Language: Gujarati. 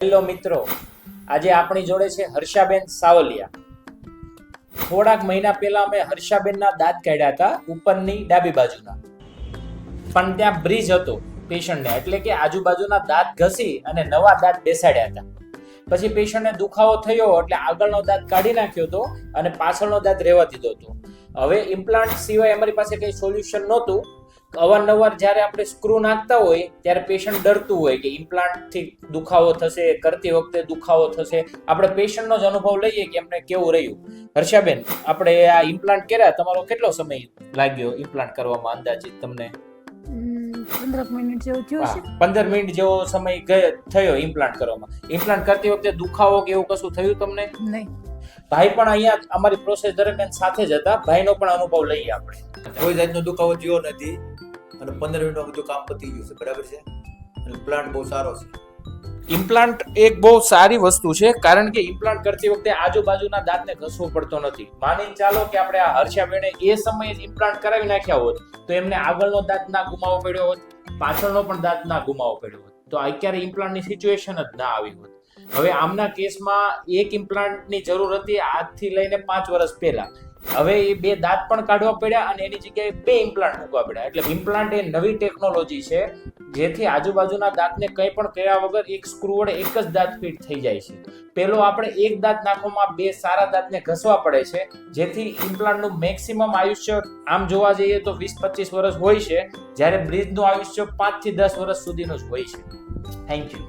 હેલો મિત્રો, આજે આપણી જોડે છે હર્ષાબેન સાવલિયા. થોડાક મહિના પહેલા અમે હર્ષાબેનના દાંત કાઢ્યા હતા, ઉપરની ડાબી બાજુના. પણ ત્યાં બ્રિજ હતો પેશન્ટને, એટલે કે આજુબાજુના દાંત ઘસી અને નવા દાંત બેસાડ્યા હતા. પછી પેશન્ટને દુખાવો થયો એટલે આગળનો દાંત કાઢી નાખ્યો હતો અને પાછળનો દાંત રહેવા દીધો હતો. હવે ઇમ્પ્લાન્ટ સિવાય અમારી પાસે કંઈ સોલ્યુશન નહોતું. અવારનવાર જ્યારે આપણે સ્ક્રૂ નાખતા હોય ત્યારે પેશન્ટ ડરતું હોય કે ઇમ્પ્લાન્ટથી દુખાવો થશે, કરતી વખતે દુખાવો થશે. આપણે પેશન્ટનો જ અનુભવ લઈએ કે એમને કેવું રહ્યું. હર્ષાબેન, આપણે આ ઇમ્પ્લાન્ટ કર્યા, તમારો કેટલો સમય લાગ્યો ઇમ્પ્લાન્ટ કરવામાં અંદાજિત તમને? 15 મિનિટ જેવું થયું છે. 15 મિનિટ જેવો સમય થયો ઇમ્પ્લાન્ટ કરવામાં. ઇમ્પ્લાન્ટ કરતી વખતે દુખાવો કે એવું કશું થયું તમને? નહીં. ભાઈ પણ અહીંયા અમારી પ્રોસેસ દરમિયાન સાથે જ હતા, ભાઈનો પણ અનુભવ લઈએ આપણે. કોઈ જાતનો દુખાવો થયો નથી અને 15 મિનિટમાં બધું કામ પતી ગયું છે. બરાબર છે. અને પ્લાન્ટ બહુ સારો છે. ઇમ્પ્લાન્ટ એક બહુ સારી વસ્તુ છે, કારણ કે ઇમ્પ્લાન્ટ કરતી વખતે આજુબાજુના દાંતને ઘસવો પડતો નથી. માની ચાલો કે આપણે આ હર્ષાબેને એ સમયે જ ઇમ્પ્લાન્ટ કરાવી નાખ્યા હોત તો એમને આગળનો દાંત ના ગુમાવવો પડ્યો હોત, પાછળનો પણ દાંત ના ગુમાવવો પડ્યો હોત, તો અત્યારે ઇમ્પ્લાન્ટની સિચ્યુએશન જ ના આવી હોત. હવે આમના કેસમાં એક ઇમ્પ્લાન્ટની જરૂર હતી આજથી લઈને 5 વર્ષ પહેલા. હવે એ 2 દાંત પણ કાઢવા પડ્યા અને એની જગ્યાએ 2 ઇમ્પ્લાન્ટ મૂકવા પડ્યા. એટલે ઇમ્પ્લાન્ટ એ નવી ટેકનોલોજી છે, જેથી આજુબાજુના દાંતને કંઈ પણ કર્યા વગર એક સ્ક્રૂ વડે એક જ દાંત ફિટ થઈ જાય છે. પેલો આપણે એક દાંત નાખવામાં 2 સારા દાંતને ઘસવા પડે છે, જેથી ઇમ્પ્લાન્ટનું મેક્સિમમ આયુષ્ય આમ જોવા જઈએ તો 20-25 વર્ષ હોય છે, જ્યારે બ્રિજનું આયુષ્ય 5 થી 10 વર્ષ સુધીનું જ હોય છે. Thank you.